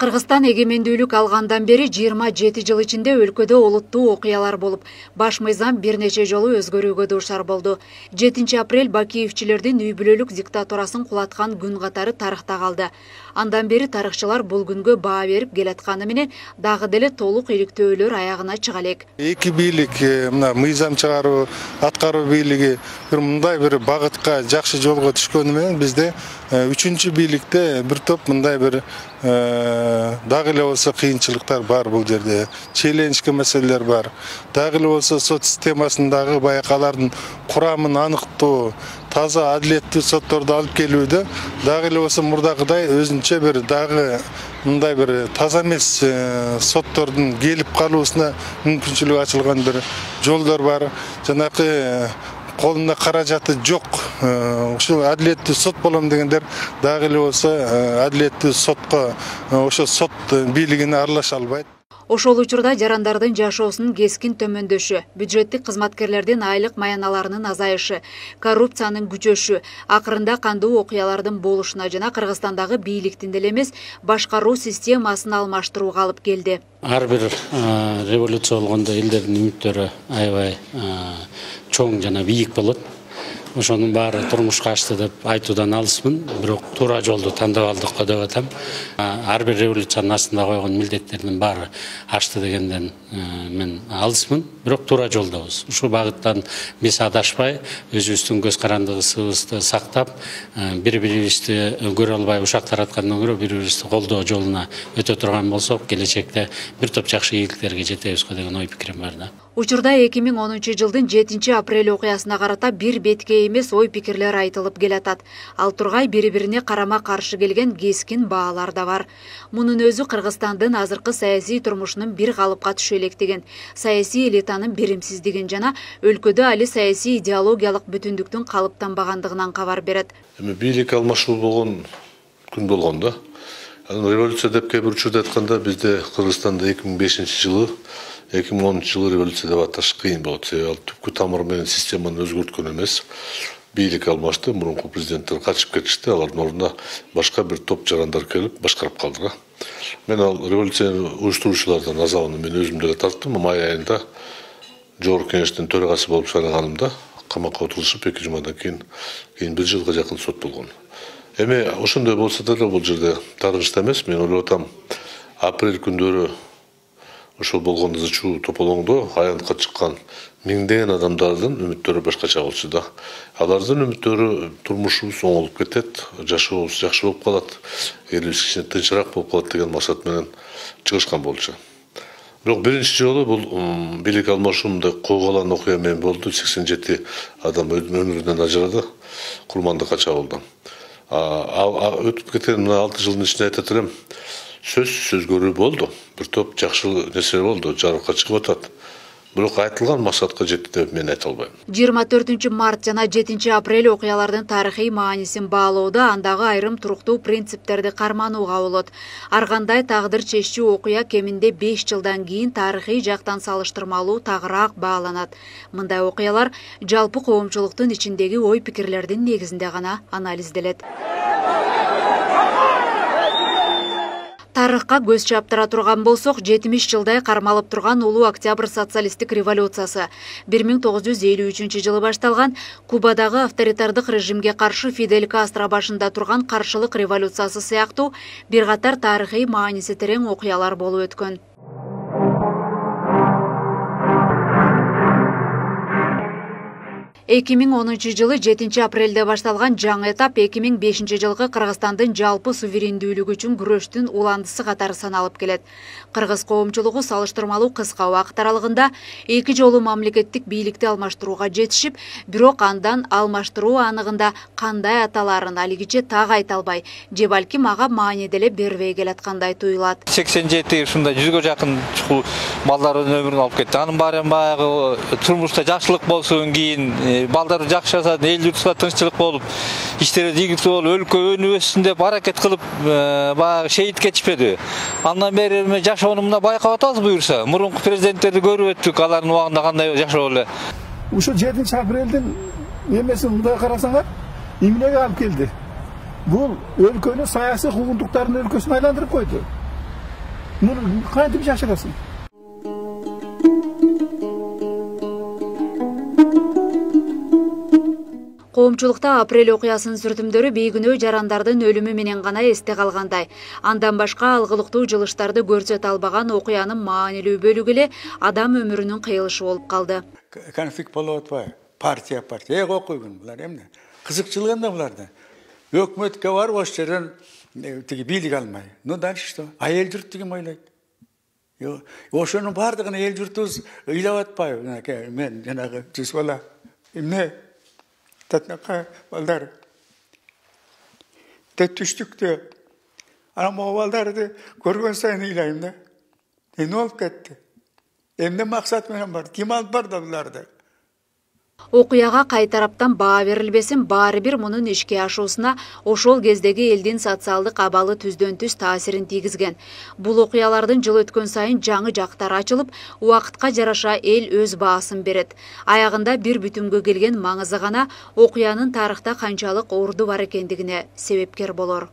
Кыргызстан эгемендүүлүк алгандан бери 27 жыл ичинде өлкөдө олуттуу окуялар болуп, баш мыйзам бир нече жолу өзгөрүүгө дуушар болду. 7 апрель Бакиевчилердин үй бүлөлүк диктатурасын кулаткан күн катары тарыхта калды. Андан бери тарыхчылар бул күнгө баа берип келатканы менен дагы деле толук иликтөөлөр аягына чыга элек. Эки бийлик, мына мыйзам чыгаруу, аткаруу бийлиги мындай бир багытка жакшы жолго түшкөнү менен бизде үчүнчү бийликте бир топ мындай бир дагы эле болсо кыйынчылыктар бар бул жерде. Челенчке маселелер бар. Дагы эле болсо сот системасындагы баягы алардын курамын аныктоо, таза адилеттүү сотторду алып келүүдө дагы эле болсо мурдагыдай өзүнчө бир дагы мындай бир таза эмес соттордун келип калуусуна мүмкүнчүлүк ачылган бир жолдор бар. Жанакы колунда каражаты жок, ошо адилеттүү сот болом дегендер дагы эле болсо адилеттүү сотко, ошо сот бийлигине аралаша албайт. Ошол учурда жарандардын жашоосунун кескин төмөндөшү, бюджеттик кызматкерлердин айлык маяналарынын азайышы, коррупциянын күчөшү, акырында кандуу окуялардын болушуна жана Кыргызстандагы бийликтин деле эмес, башкаруу системасын алмаштырууга алып келди. Ар бир революция болгондо элдердин үмүттөрү аябай чоң жана бийик болот. Ошонун баары турмушка ашты деп айтуудан алысмын, бирок туура жолду тандап алдык деп атам. Ар бир революциянын астында койгон милдеттердин баары ашты дегенден мен алысмын, бирок туура жолдобуз. Ушул багыттан биз адашпай, өзүбүздүн көз карандыгыбызды сактап, бири-бирибизди көрө албай ушак тараткандан көрө бири-бирибизди колдоо жолуна өтө турган болсок, келечекте бир топ жакшы ийгиликтерге жетебиз го деген ой пикирим бар да. Учурда 2010 жылдын 7 апрель окуясына карата бир бетке эмес ой пикирлер айтылып келатат. Ал тургай бири-бирине карама каршы келген кескин баалар да бар. Мунун өзү Кыргызстандын азыркы саясий турмушунун бир калыпка түшө электигин, саясий элитанын беримсиздигин жана өлкөдө али саясий идеологиялык бүтүндүктүн калыптанбагандыгынан кабар берет. Бийлик алмашуу болгон күн болгон да. Революция деп кээ бир учурда айтканда бизде Кыргызстанда 2005 жылы 2010 жылы революция деп аташ кыйын болот. Себеби ал түпкү тамыры менен системаны өзгөрткөн эмес. Бийлик алмашты, мурунку президенттер качып кетишти, алардын ордуна башка бир топ жарандар келип башкарып калдыга. Мен ал революцияны уюштуруучулардан азабын мен өзүм деле тарттым. Май айында Жогорку Кеңештин төрагасы болуп шайланганымда камакка отурушуп 2 жумадан кийин 1 жылга жакын сот болгон. Эми ошондой болсо деле бул жерде таарынычта эмес. Мен ойлоп атам, апрель күндөрү ошол болгон ызычуу тополоңдо аянтка чыккан миңдеген адамдардын үмүттөрү башкача болчу да. Алардын үмүттөрү турмушубуз оңолуп кетет, жашообуз жакшы болуп калат, элибиз кичине тынчыраак болуп калат деген максат менен чыгышкан болчу. Бирок биринчи жолу бул бийлик алмашуундай койгулан окуя менен болду. 87 адам өмүрүнөн ажырады, курмандыкка чабылды. Өтүп кеткен 6 жылдын ичинде айтат элем, сөз көрүү болду. Бир топ жакшы нерсе болду, жарыкка чыгып атат. Бирок айтылган максатка жетти деп мен айта албайм. 24 март жана 7 апрель окуялардын тарыхый маанисин баалоодо андагы айрым туруктуу принциптерди карманууга болот. Ар кандай тагдыр чеччүү окуя кеминде 5 жылдан кийин тарыхый жактан салыштырмалуу тагыраак бааланат. Мындай окуялар жалпы коомчулуктун ичиндеги ой пикирлердин негизинде гана анализделет. Тарыхка көз чаптыра турган болсок, 70 жылдай кармалып турган улуу октябрь социалисттик революциясы 1953 жылы башталган Кубадагы авторитардык режимге каршы Фидель Кастро башында турган каршылык революциясы сыяктуу бир катар тарыхый мааниси терең окуялар болуп өткөн. 2010 жылы 7 апрелде башталган жаңы этап 2005 жылгы Кыргызстандын жалпы суверендүүлүгү үчүн күрөштүн уландысы катары саналып келет. Кыргыз коомчулугу салыштырмалуу кыска убакыт аралыгында 2 жолу мамлекеттик бийликти алмаштырууга жетишип, бирок андан алмаштыруу аныгында кандай аталарын алигиче так айта албай, же балким ага маани деле бербей келаткандай туюлат. 87 ушундай 100гө жакын чукул балдардын өмүрүн алып кетти. Анын баары баягы турмушта жакшылык болсун, кийин балдар жакшы жашады, эл журтта тынччылык болуп, иштери ийгиликтүү болуп, өлкө өнүп өссүн деп аракет кылып, баягы шейит кетишпеди. Андан бери жашоону мына байкап атабыз буюрса. Мурунку президенттерди көрүп өттүк, алардын убагында кандай жашоо эле. Ушул 7 апрелдин эмесин мындай карасаңар, эмнеге алып келди? Бул өлкөнү саясий куугунтуктардын өлкөсүнө айландырып койду. Bunu kantip şaşırasın. Коомчулукта апрель окуясынын сүртүмдөрү бейгүнөө жарандардын өлүмү менен гана эсте калгандай. Андан башка алгылыктуу жылыштарды көрсөтө албаган окуянын маанилүү бөлүгү эле адам өмүрүнүн кыйылышы болуп калды. Конфликт болуп атпайбы? Партия окуйгун булар эмне? Кызыкчылыгы да буларда. Өкмөткө барып ош жерден тиги бийлик алмай. Ну дальше что? А эл журт деген ойлойт. Ошонун бардыгын эл журтубуз ыйлап атпайбы? Мен жанагы 100 бала эмне татнака балдар түштүктө ана могу балдарды көргөн сайын ыйлайм да. Эмне болуп кетти? Эмне максат менен бар? Ким алып барды буларды? Окуяга кай тараптан баа берилбесин, баары бир мунун ишке ашуусуна ошол кездеги элдин социалдык абалы түздөн-түз таасирин тийгизген. Бул окуялардын жыл өткөн сайын жаңы жактары ачылып, убакытка жараша эл өз баасын берет. Аягында бир бүтүмгө келген маңызы гана окуянын тарыхта канчалык орду бар экендигине себепкер болор.